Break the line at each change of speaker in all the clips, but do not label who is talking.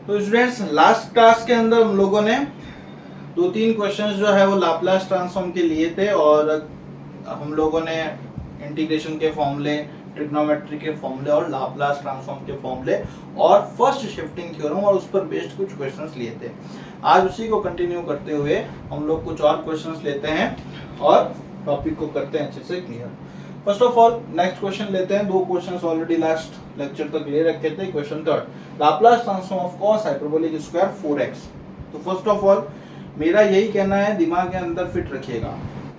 तो students last class के अंदर हम लोगों ने दो तीन क्वेश्चंस जो है वो लाप्लास ट्रांसफॉर्म के लिए थे और हम लोगों ने इंटीग्रेशन के फॉर्मूले, ट्रिग्नोमेट्री के फॉर्मूले और लाप्लास ट्रांसफॉर्म के फॉर्मूले और फर्स्ट शिफ्टिंग थ्योरम और उस पर बेस्ड कुछ क्वेश्चंस लिए थे। आज उसी को कंटिन्यू करते हुए हम लोग कुछ और क्वेश्चंस लेते हैं और टॉपिक को करते हैं अच्छे से clear. First of all next question लेते हैं। दो क्वेश्चंस ऑलरेडी लास्ट लेक्चर तक ले रखे थे। Question third, Laplace transform of cos hyperbolic square 4x। तो फर्स्ट ऑफ ऑल मेरा यही कहना है, दिमाग के अंदर फिट रखिएगा,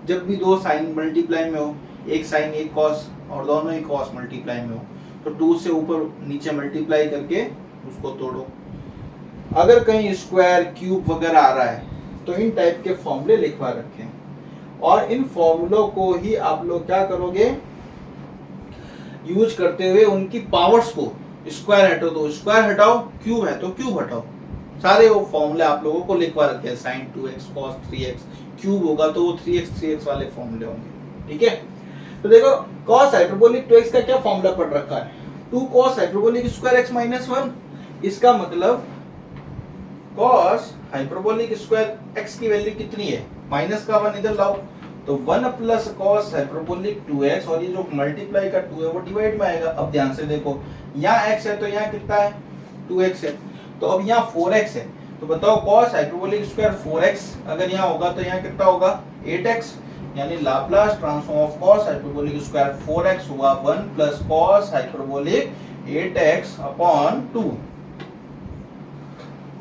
जब भी दो साइन मल्टीप्लाई में हो, एक साइन एक कॉस और दोनों ही कॉस मल्टीप्लाई में हो, तो 2 से ऊपर नीचे मल्टीप्लाई करके उसको तोड़ो। अगर कहीं स्क्वायर क्यूब वगैरह आ रहा है तो इन टाइप के फॉर्मूले लिखवा रखें और इन फॉर्मूलों को ही आप लोग क्या करोगे, यूज करते हुए उनकी पावर्स को, स्क्वायर हटो तो स्क्वायर हटाओ, क्यूब है तो क्यूब हटाओ, सारे वो फॉर्मूले आप लोगों को लिखवा रखे हैं। sin 2x cos 3x, cube होगा तो वो 3x वाले फॉर्मूले होंगे। ठीक है, तो देखो cos हाइपरबोलिक 2x का क्या फॉर्मूला पढ़ रखा है, 2 cos hyperbolic square x minus 1। इसका मतलब cos हाइपरबोलिक स्क्वायर x की वैल्यू कितनी है, माइनस का 1 इधर लाओ तो 1 प्लस cos हाइपरबोलिक 2x और ये जो मल्टीप्लाई का 2 है वो डिवाइड में आएगा। अब ध्यान से देखो, यहाँ x है तो यहाँ कितना है, 2x है, तो अब यहाँ 4x है, तो बताओ cos हाइपरबोलिक स्क्वायर 4x अगर यहाँ होगा तो यहाँ कितना होगा, 8x। यानी Laplace transform of cos hyperbolic square 4x हुआ 1 plus cos hyperbolic 8x upon 2।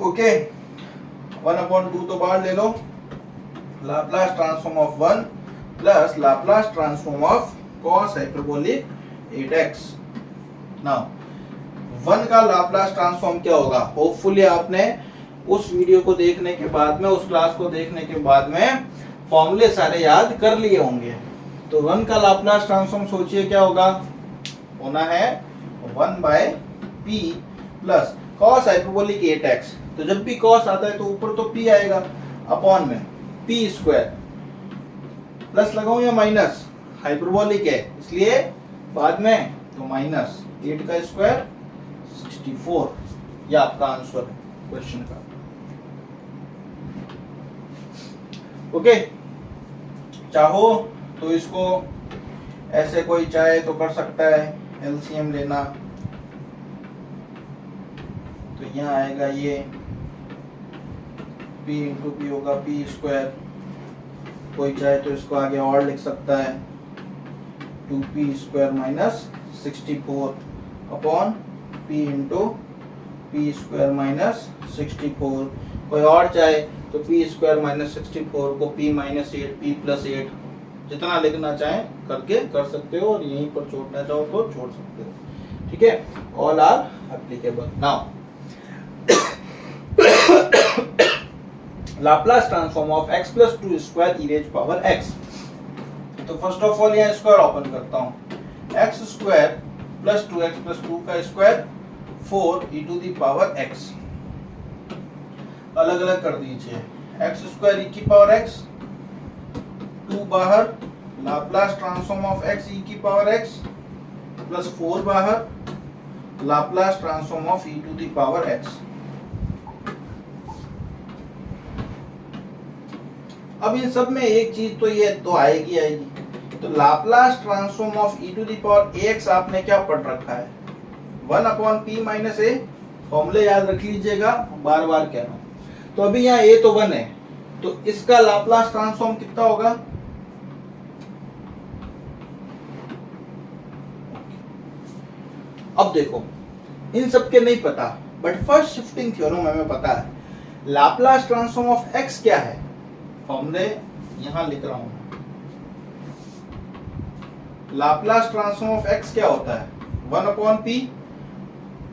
Okay, 1 upon 2 तो बाहर ले लो, Laplace transform of 1 plus Laplace transform of cos hyperbolic 8x। Now 1 का लाप्लास ट्रांसफॉर्म क्या होगा, होपफुली आपने उस वीडियो को देखने के बाद में, उस क्लास को देखने के बाद में फॉर्मूले सारे याद कर लिए होंगे। तो 1 का लाप्लास ट्रांसफॉर्म सोचिए क्या होगा, होना है 1 by p plus cos hyperbolic 8x। तो जब भी cos आता है तो ऊपर तो p आएगा, अपॉन में p स्क्वायर, प्लस लगाऊं या माइनस, हाइपरबोलिक है इसलिए बाद में, तो माइनस 8 का स्क्वायर 64। ये आपका आंसर है क्वेश्चन का। ओके, चाहो तो इसको ऐसे कोई चाहे तो कर सकता है, एलसीएम लेना तो यहाँ आएगा ये p इंटू पी होगा p स्क्वायर। कोई चाहे तो इसको आगे और लिख सकता है 2p square minus 64 upon p into P square minus 64। कोई और चाहे तो p स्क्वायर माइनस 64 को p माइनस 8, p प्लस 8, जितना लिखना चाहे करके कर सकते हो और यहीं पर छोड़ना चाहो तो छोड़ सकते हो। ठीक है, all are applicable. Now Laplace transform of x plus 2 square e raise power x। तो फर्स्ट ऑफ ऑल यहाँ स्क्वायर ओपन करता हूँ, x square plus 2x plus 2 का square 4 e to the power x। अलग अलग कर दीजिए, x स्क्वायर e की पावर x, 2 बाहर, Laplace transform of x e की पावर x प्लस 4 बाहर, Laplace transform of e to the power x। अब इन सब में एक चीज तो ये तो आएगी, तो Laplace transform of e to the power ax आपने क्या पढ़ रखा है, 1 अपॉन p माइनस a। फॉर्मूले याद रख लीजिएगा, बार बार कह रहा हूं। तो अभी यहाँ a तो 1 है, तो इसका लाप्लास ट्रांसफॉर्म कितना होगा, अब देखो इन सब के नहीं पता, बट फर्स्ट शिफ्टिंग थ्योरम हमें पता है। लाप्लास ट्रांसफॉर्म ऑफ x क्या है, फॉर्मूले यहां लिख रहा हूं। लाप्लास ट्रांसफॉर्म ऑफ x क्या होता है, 1 upon p।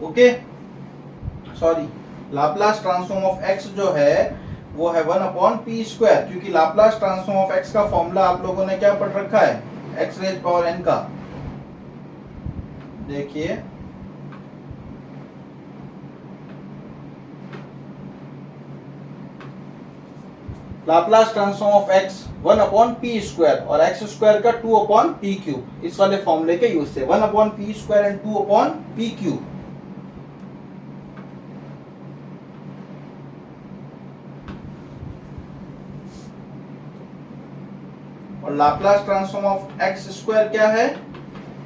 Okay, sorry, Laplace transform of x जो है वो है 1 अपॉन p स्क्वायर, क्योंकि लाप्लास ट्रांसफॉर्म ऑफ x का फॉर्मूला आप लोगों ने क्या पढ़ रखा है, x रेज पावर n का। देखिए Laplace transform of x 1 upon P square और x स्क्वायर का 2 अपॉन पी क्यूब, इस वाले फॉर्मूले के यूज से 1 upon P square and 2 upon p cube. और Laplace transform of x square क्या है,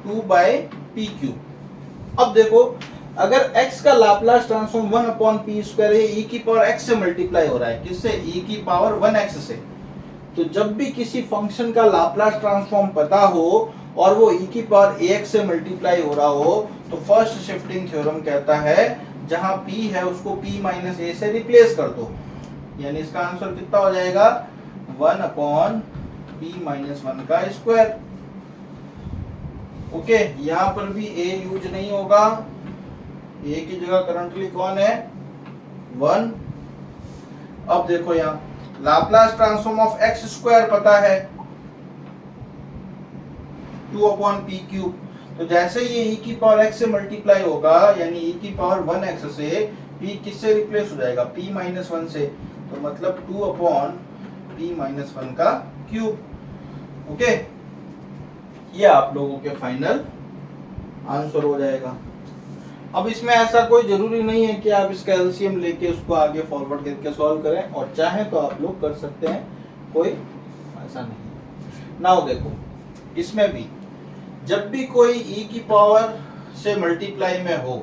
2 बाई पी क्यूब। अब देखो अगर x का Laplace transform 1 upon P square है, e की पावर x से मल्टीप्लाई हो रहा है, किससे, e की पावर 1x से। तो जब भी किसी फंक्शन का लाप्लास ट्रांसफॉर्म पता हो और वो e की पावर ax से मल्टीप्लाई हो रहा हो, तो फर्स्ट शिफ्टिंग थ्योरम कहता है जहां p है उसको p माइनस a से रिप्लेस कर दो, यानी इसका आंसर कितना हो जाएगा, 1 अपॉन p माइनस 1 का स्क्वायर। ओके, यहां पर भी a यूज नहीं होगा, a की जगह करंटली कौन है, 1। अब देखो यहाँ Laplace transform of x square पता है 2 अपॉन पी क्यूब, तो जैसे ये e की पावर x से मल्टीप्लाई होगा, यानी e की पावर 1x से p किससे रिप्लेस हो जाएगा, p माइनस 1 से, तो मतलब 2 अपॉन p माइनस 1 का क्यूब। ओके, ये आप लोगों के फाइनल आंसर हो जाएगा। अब इसमें ऐसा कोई जरूरी नहीं है कि आप इसका एलसीएम लेके उसको आगे फॉरवर्ड करके सॉल्व करें, और चाहे तो आप लोग कर सकते हैं, कोई ऐसा नहीं। नाउ देखो इसमें भी जब भी कोई e की पावर से मल्टीप्लाई में हो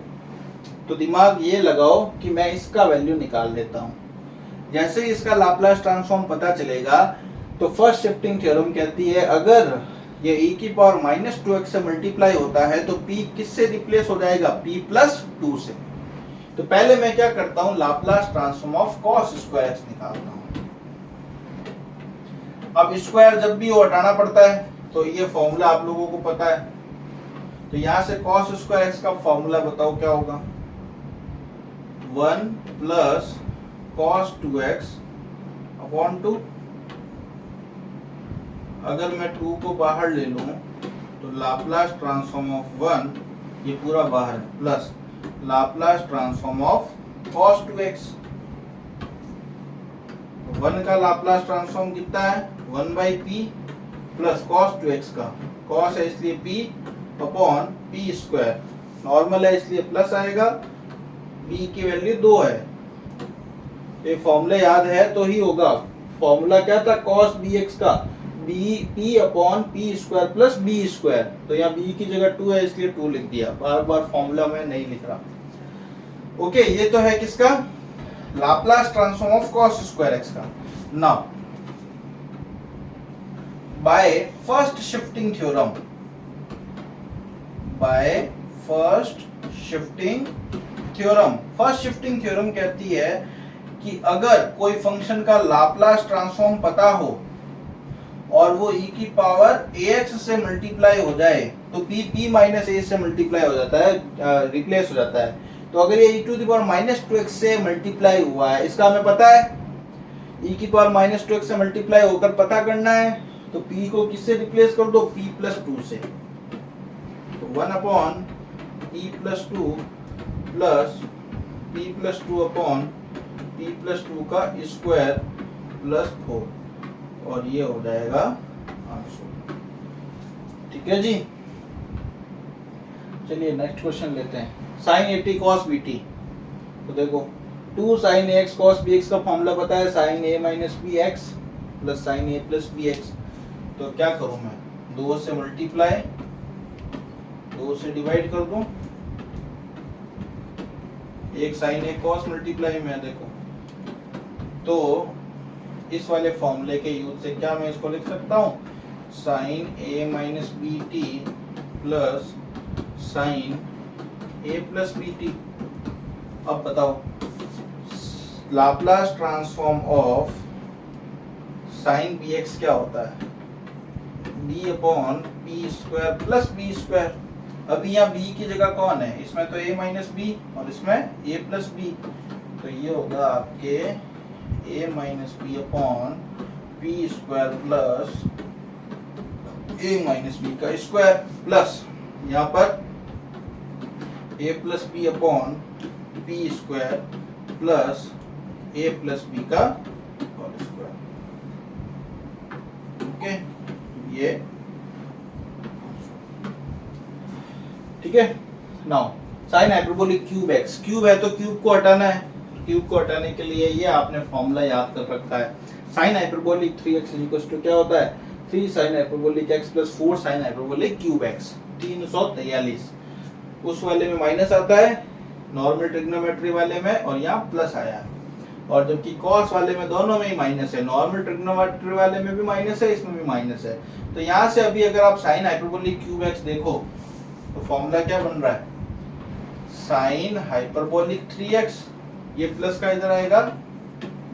तो दिमाग ये लगाओ कि मैं इसका वैल्यू निकाल लेता हूं। जैसे ही इसका लाप्लास ट्रांसफॉर्म पता चलेगा तो फर्स्ट शिफ्टिंग थ्योरम कहती है अगर ये e की पावर माइनस 2x से मल्टीप्लाई होता है तो p किससे रिप्लेस हो जाएगा, p प्लस 2 से। तो पहले मैं क्या करता हूं, Laplace transform of cos square x निकालता हूं। अब स्क्वायर जब भी वो हटाना पड़ता है तो ये फॉर्मूला आप लोगों को पता है, तो यहां से cos स्क्वायर x का फॉर्मूला बताओ क्या होगा, 1 प्लस cos 2x अपॉन 2। अगर मैं 2 को बाहर ले लूं तो लाप्लास ट्रांसफॉर्म ऑफ 1 ये पूरा बाहर है, plus Laplace transform of cos 2x। 1 का लाप्लास ट्रांसफॉर्म कितना है, 1 by P plus cos 2x का, cos है इसलिए p upon p square, normal है इसलिए प्लस आएगा, b की वैल्यू 2 है। ये फॉर्मूला याद है तो ही होगा। फॉर्मूला क्या था, cos bx का p upon p square plus b square, तो यहाँ b की जगह 2 है इसलिए 2 लिख दिया, बार बार फॉर्मूला में नहीं लिख रहा। ओके, ये तो है किसका, Laplace transform of cos square x का। Now by first shifting theorem, by first shifting theorem, first shifting theorem कहती है कि अगर कोई फंक्शन का लाप्लास ट्रांसफॉर्म पता हो और वो e की पावर ax से मल्टीप्लाई हो जाए तो p माइनस a से मल्टीप्लाई हो जाता है, रिप्लेस हो जाता है। तो अगर ये e to the power minus 2x से मल्टीप्लाई हुआ है, इसका हमें पता है e की पावर माइनस 2x से मल्टीप्लाई होकर पता करना है, तो p को किससे रिप्लेस कर दो, p प्लस 2 से। तो 1 upon p plus 2 plus p plus 2 upon p plus 2 का स्क्वायर प्लस 4, और ये हो जाएगा आंसर। ठीक है जी, चलिए नेक्स्ट क्वेश्चन लेते हैं। साइन 80 cos bt, तो देखो 2 sin ax cos bx का फॉर्मूला पता है, sin a minus bx plus sin a plus bx। तो क्या करूं मैं, 2 से मल्टीप्लाई, 2 से डिवाइड कर दूं, एक sin a cos मल्टीप्लाई में, देखो तो इस वाले फॉर्मूले के यूज से क्या मैं इसको लिख सकता हूँ, sine a minus B T plus sine a plus B T. अब बताओ Laplace transform of sine B X क्या होता है, b upon P square plus B square. अभी यहाँ b की जगह कौन है, इसमें तो a माइनस बी और इसमें a प्लस बी, तो ये होगा आपके a minus B upon P square plus a minus B का स्क्वायर, प्लस यहाँ पर a plus B upon P square plus a plus B का होल स्क्वायर। ओके, ये ठीक है। Now sine hyperbolic cube X, cube है तो cube को हटाना है, क्यूब को हटाने के लिए ये आपने फॉर्मूला याद कर रखा है, साइन हाइपरबोलिक 3x क्या होता है, 3 sin hyperbolic x plus 4 sin hyperbolic cube x 343। उस वाले में माइनस आता है नॉर्मल ट्रिग्नोमेट्री वाले में, और यहाँ प्लस आया है। और जबकि कॉस वाले में दोनों में ही माइनस है, नॉर्मल ट्रिग्नोमेट्री वाले में भी माइनस है, इसमें भी माइनस है। तो यहाँ से अभी अगर आप साइन हाइपरबोलिक क्यूब एक्स देखो तो फॉर्मूला क्या बन रहा है, साइन हाइपरबोलिक 3x, ये प्लस का इधर आएगा,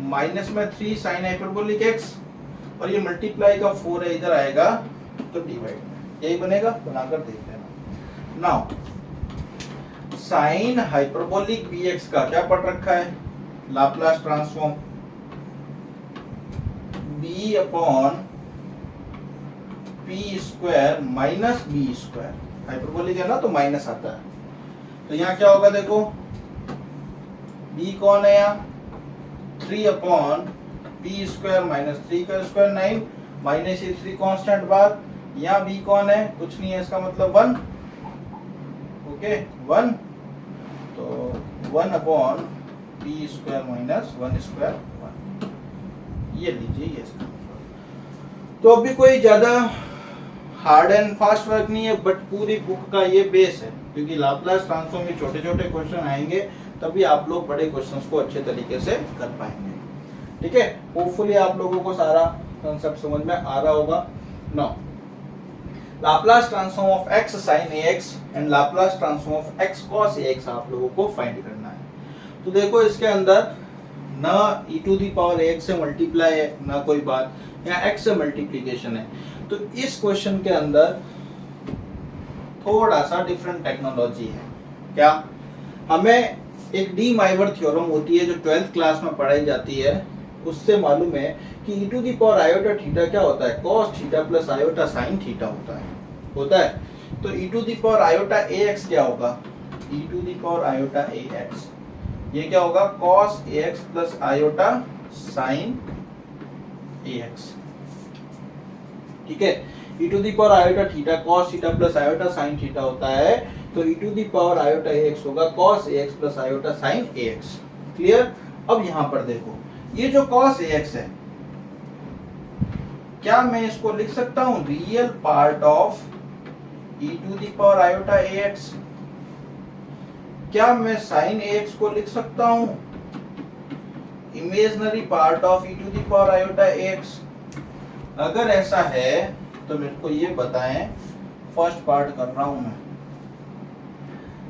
माइनस में 3 साइन हाइपरबोलिक x, और ये मल्टीप्लाई का 4 है इधर आएगा, तो डिवाइड, यही बनेगा, बनाकर देख लेना। नाउ साइन हाइपरबोलिक bx का क्या पढ़ रखा है, Laplace transform b upon p square minus b square, hyperbolic है ना तो माइनस आता है। तो यहाँ क्या होगा देखो, b कौन है यहाँ, 3 अपॉन p स्क्वायर माइनस 3 का स्क्वायर 9, माइनस ये 3 कांस्टेंट बार, यहाँ b कौन है, कुछ नहीं है, इसका मतलब 1, ओके 1, तो 1 upon p square minus 1 square 1, ये लीजिए ये इसका। तो अभी कोई ज्यादा हार्ड एंड फास्ट वर्क नहीं है, बट पूरी बुक का ये बेस है, क्योंकि लाप्लास ट्रांसफॉर्म में छोटे छोटे क्वेश्चन आएंगे, तभी आप लोग बड़े क्वेश्चंस को अच्छे तरीके से कर पाएंगे। ठीक है, होपफुली आप लोगों को सारा कांसेप्ट समझ में आ रहा होगा। Now Laplace transform of x sin ax and Laplace transform of x cos ax आप लोगों को फाइंड करना है। तो देखो इसके अंदर ना e to the power ax से मल्टीप्लाई है, ना कोई बात, यहाँ x से मल्टीप्लिकेशन है। तो इस क्वेश्चन के अंदर थोड़ा सा डिफरेंट टेक्नोलॉजी है। क्या, हमें एक डी माइवर थ्योरम होती है जो 12th क्लास में पढ़ाई जाती है, उससे मालूम है कि e to the power iota theta क्या होता है, cos theta plus iota sin theta होता है। तो e to the power iota ax क्या होगा, e to the power iota ax, ये क्या होगा, cos ax plus iota sin ax। ठीक है, e to the power iota theta cos theta plus iota sin theta होता है, तो e to the power iota ax होगा cos ax plus iota sin ax। Clear. अब यहां पर देखो, ये जो cos ax है, क्या मैं इसको लिख सकता हूं real part of e to the power iota ax, क्या मैं sin ax को लिख सकता हूं imaginary part of e to the power iota ax? अगर ऐसा है तो मेरे को ये बताएं, फर्स्ट पार्ट कर रहा हूं मैं,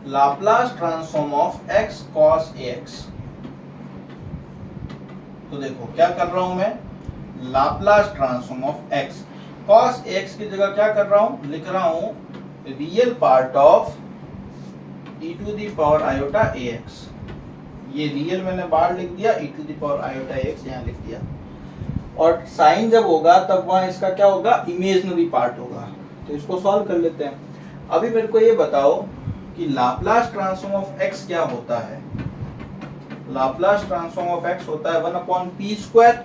Laplace transform of x cos ax। तो देखो क्या कर रहा हूं मैं, Laplace transform of x cos ax की जगह क्या कर रहा हूं, लिख रहा हूं real part of e to the power iota ax। ये रियल मैंने बाहर लिख दिया, e to the power iota ax यहाँ लिख दिया, और साइन जब होगा तब वहां इसका क्या होगा, इमेजिनरी पार्ट होगा। तो इसको सॉल्व कर लेते हैं। अभी मेरे को ये बताओ कि लाप्लास ट्रांसफॉर्म ऑफ x क्या होता है। लाप्लास ट्रांसफॉर्म ऑफ x होता है 1 अपॉन पी स्क्वायर।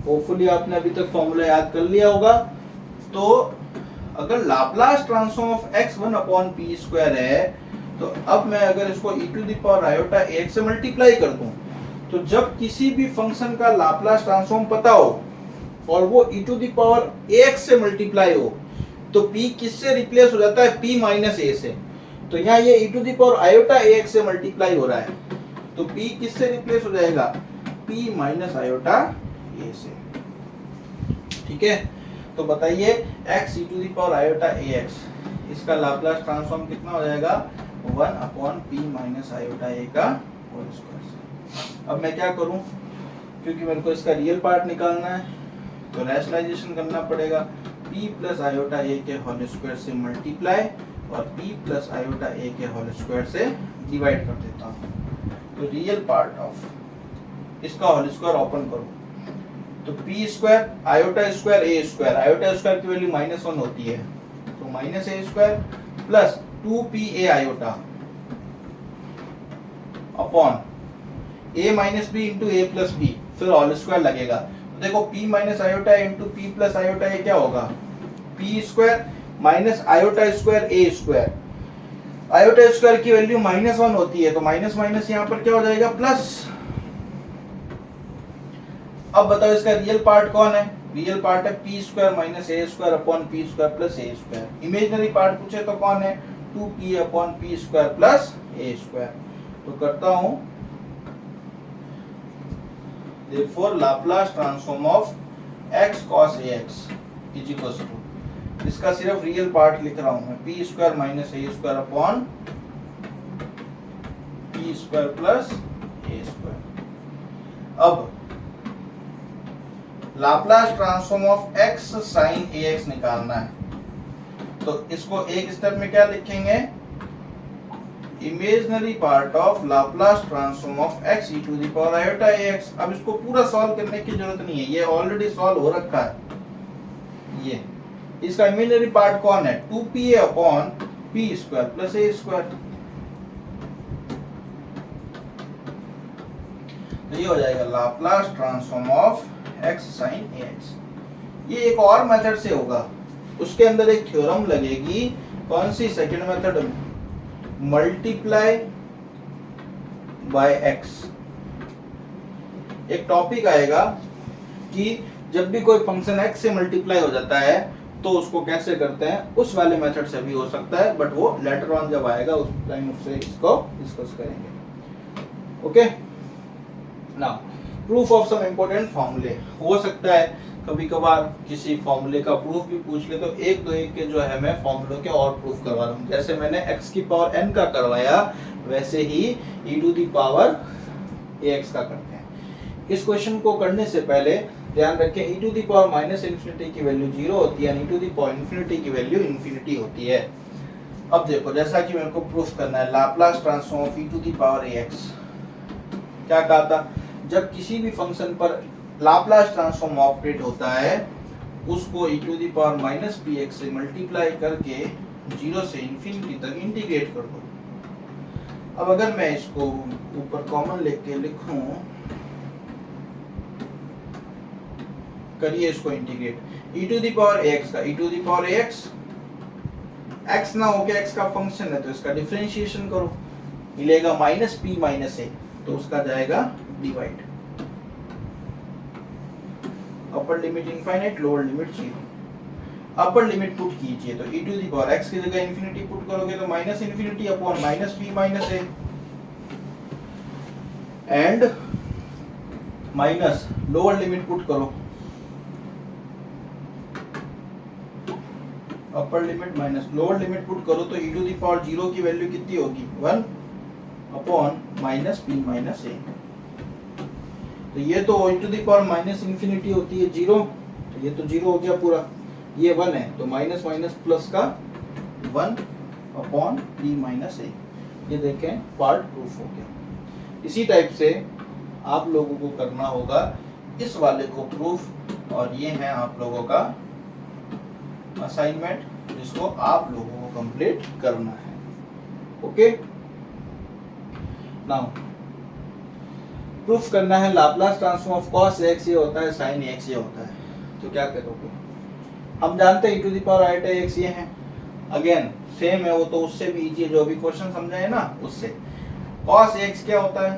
होपफुली आपने अभी तक फॉर्मूला याद कर लिया होगा। तो अगर Laplace transform of x 1 upon P square है, तो अब मैं अगर इसको e to the power iota ax से मल्टीप्लाई कर दूं, तो जब किसी भी फंक्शन का लाप्लास ट्रांसफॉर्म पता हो और वो e to the power ax से मल्टीप्लाई हो, तो p किससे रिप्लेस हो जाता है, p माइनस a से। तो यहाँ ये e to the power iota ax से मल्टीप्लाई हो रहा है, तो p किससे रिप्लेस हो जाएगा, p माइनस आयोटा a से। ठीक है, तो बताइए x e to the power iota ax, इसका लाप्लास ट्रांसफॉर्म कितना हो जाएगा, 1 upon p minus iota a का होल स्क्वायर से। अब मैं क्या करूं, क्योंकि मेरे को इसका रियल पार्ट निकालना है, तो रैशनलाइजेशन करना पड़ेगा। p प्लस आयोटा a के होल स्क्वायर से मल्टीप्लाई और p प्लस आयोटा a के होल स्क्वायर से डिवाइड कर देता हूं। तो रियल पार्ट ऑफ इसका होल स्क्वायर ओपन करो, तो p square iota square a square, iota square की वैल्यू -1 होती है, तो minus a square plus 2pa iota upon a minus B into a plus B, फिर होल स्क्वायर लगेगा। तो देखो p minus iota into p plus iota a क्या होगा, p square minus iota square a square. Iota square की value -1 होती है, तो माइनस माइनस यहाँ पर क्या हो जाएगा, प्लस। अब बताओ इसका रियल पार्ट कौन है, रियल पार्ट है p square minus a square upon P square plus a square. Imaginary part पूछे तो कौन है, 2p upon P square plus a square. तो करता हूं, therefore Laplace transform of x cos ax is equal to, इसका सिर्फ रियल पार्ट लिख रहा हूं मैं, p square minus a square upon P square plus a square. अब Laplace transform of x sin ax निकालना है, तो इसको एक स्टेप में क्या लिखेंगे, imaginary part of Laplace transform of x e to the power iota ax। अब इसको पूरा सॉल्व करने की जरूरत नहीं है, ये ऑलरेडी सॉल्व हो रखा है। ये इसका इमेजिनरी पार्ट कौन है, 2pa upon p square plus a square. तो ये हो जाएगा Laplace transform of x sin ax। ये एक और मेथड से होगा, उसके अंदर एक थ्योरम लगेगी, कौन सी, second method, multiply by x। एक टॉपिक आएगा कि जब भी कोई फंक्शन x से मल्टीप्लाई हो जाता है तो उसको कैसे करते हैं, उस वाले मेथड से भी हो सकता है, बट वो लेटर ऑन जब आएगा उस टाइम उससे इसको डिस्कस करेंगे। Okay, now proof of some important फॉर्मूले। हो सकता है कभी कभार किसी फॉर्मूले का प्रूफ भी पूछ ले, तो एक दो एक के जो है मैं फॉर्मूलों के और प्रूफ करवा रहा हूँ। जैसे मैंने x की पावर n का करवाया, वैसे ही e to the power ax का करते हैं। इस क्वेश्चन को करने से पहले ध्यान रखें, e to the power minus infinity की वैल्यू 0 होती है, e to the power infinity की वैल्यू इन्फिनिटी होती है। अब देखो, जैसा कि मेरे को प्रूफ करना है, Laplace transform of e to the power ax। क्या कहा था, जब किसी भी फंक्शन पर लाप्लास ट्रांसफॉर्म ऑपरेट होता है, उसको e to the power minus px से मल्टीप्लाई करके 0 से इन्फिनिटी तक इंटीग्रेट कर दो। अब अगर मैं इसको ऊपर कॉमन लेके लिखूं, करिए इसको integrate, e to the power ax का, e to the power ax, x ना होके x का फंक्शन है तो इसका डिफरेंशिएशन करो, मिलेगा माइनस p माइनस a, तो उसका जाएगा divide, upper limit infinite, lower limit 0। Upper limit put कीजिए तो e to the power x की जगह इन्फिनिटी पुट करोगे तो minus infinity upon minus p minus a, and minus lower limit put करो, upper limit minus lower limit put करो तो e to the power 0 की वैल्यू कितनी होगी, 1 upon minus p minus a। तो ये तो e to the power minus infinity होती है 0, तो ये तो 0 हो गया पूरा, ये 1 है तो माइनस माइनस प्लस का 1 अपॉन p माइनस a। ये देखें पार्ट प्रूफ हो गया। इसी टाइप से आप लोगों को करना होगा इस वाले को प्रूफ, और ये है आप लोगों का असाइनमेंट, जिसको आप लोगों को कंप्लीट करना है। ओके, नाउ प्रूफ करना है Laplace transform of cos x ये होता है, sin x ये होता है। तो क्या करोगे, हम जानते हैं e to the power iota x ये है, अगेन सेम है वो, तो उससे भी इजी है, जो भी क्वेश्चन समझाए ना उससे। cos x क्या होता है,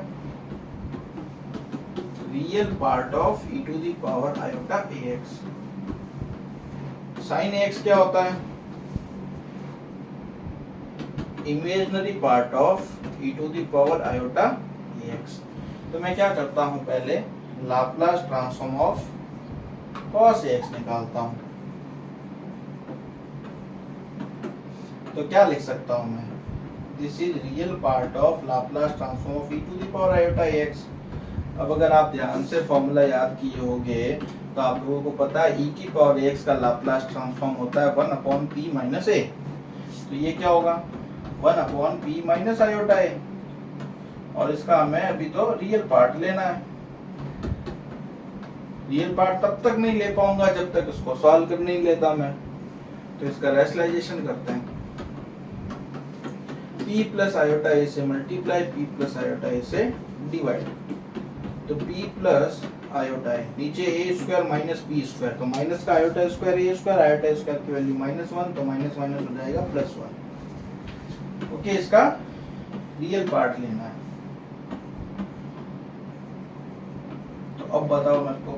real part of e to the power iota ax। sin x क्या होता है, imaginary part of e to the power iota ax। तो मैं क्या करता हूं, पहले Laplace transform of cos x निकालता हूं। तो क्या लिख सकता हूं मैं, this is real part of Laplace transform of e to the power iota x। अब अगर आप ध्यान से फॉर्मूला याद किए होंगे तो आप लोगों को पता है e की पावर x का लाप्लास ट्रांसफॉर्म होता है 1 अपॉन p माइनस a। तो ये क्या होगा, 1 upon p minus iota a, और इसका हमें अभी तो रियल पार्ट लेना है। रियल पार्ट तब तक नहीं ले पाऊंगा जब तक इसको सॉल्व कर नहीं लेता मैं, तो इसका रैशनलाइजेशन करते हैं, p प्लस आयोटा a से multiply, p plus iota a से डिवाइड, तो p प्लस आयोटा a, नीचे a square minus p square, तो माइनस का iota square a square, iota square की वैल्यू -1, तो माइनस माइनस हो जाएगा +1। ओके, इसका रियल पार्ट लेना है। तो अब बताओ मेरे को,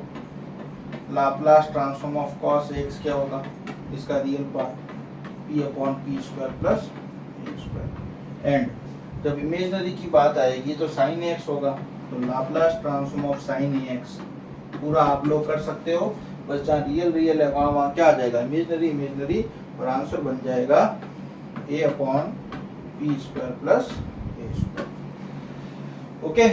Laplace transform of cos x क्या होगा, इसका real part p/p² plus a²। And जब इमेजनरी की बात आएगी तो sin x होगा, तो Laplace transform of sin ax पूरा आप लोग कर सकते हो, बस जहाँ रियल रियल है वहाँ क्या आ जाएगा, इमेजनरी इमेजनरी, और आंसर बन जाएगा a/p² प्लस a²। ओके,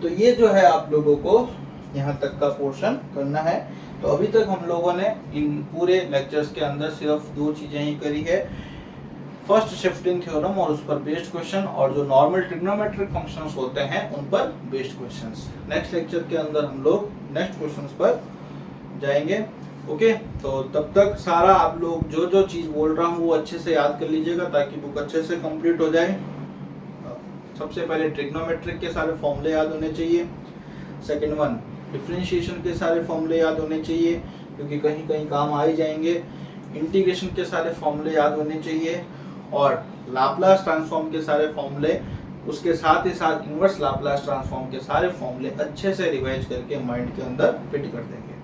तो ये जो है आप लोगों को यहाँ तक का पोर्शन करना है। तो अभी तक हम लोगों ने इन पूरे लेक्चर्स के अंदर सिर्फ दो चीजें ही करी है, फर्स्ट शिफ्टिंग थ्योरम और उस पर बेस्ड क्वेश्चन, और जो नॉर्मल ट्रिग्नोमेट्रिक फंक्शंस होते हैं उन पर बेस्ड क्वेश्चंस। नेक्स्ट लेक्चर के अंदर हम लोग नेक्स्ट क्वेश्चंस पर जाएंगे। ओके, तो तब तक सारा आप लोग जो जो चीज बोल रहा हूँ वो अच्छे से याद कर लीजिएगा ताकि बुक अच्छे से कंप्लीट हो जाए। सबसे पहले ट्रिग्नोमेट्रिक के सारे फॉर्मूले याद होने चाहिए। सेकंड वन, डिफरेंशिएशन के सारे फॉर्मूले याद होने चाहिए क्योंकि कहीं कहीं काम आ ही जाएंगे। इंटीग्रेशन के सारे फॉर्मूले याद होने चाहिए, और लाप्लास ट्रांसफॉर्म के सारे फॉर्मूले, उसके साथ ही साथ इनवर्स लाप्लास ट्रांसफॉर्म के सारे फॉर्मूले अच्छे से रिवाइज करके माइंड के अंदर फिट कर देंगे।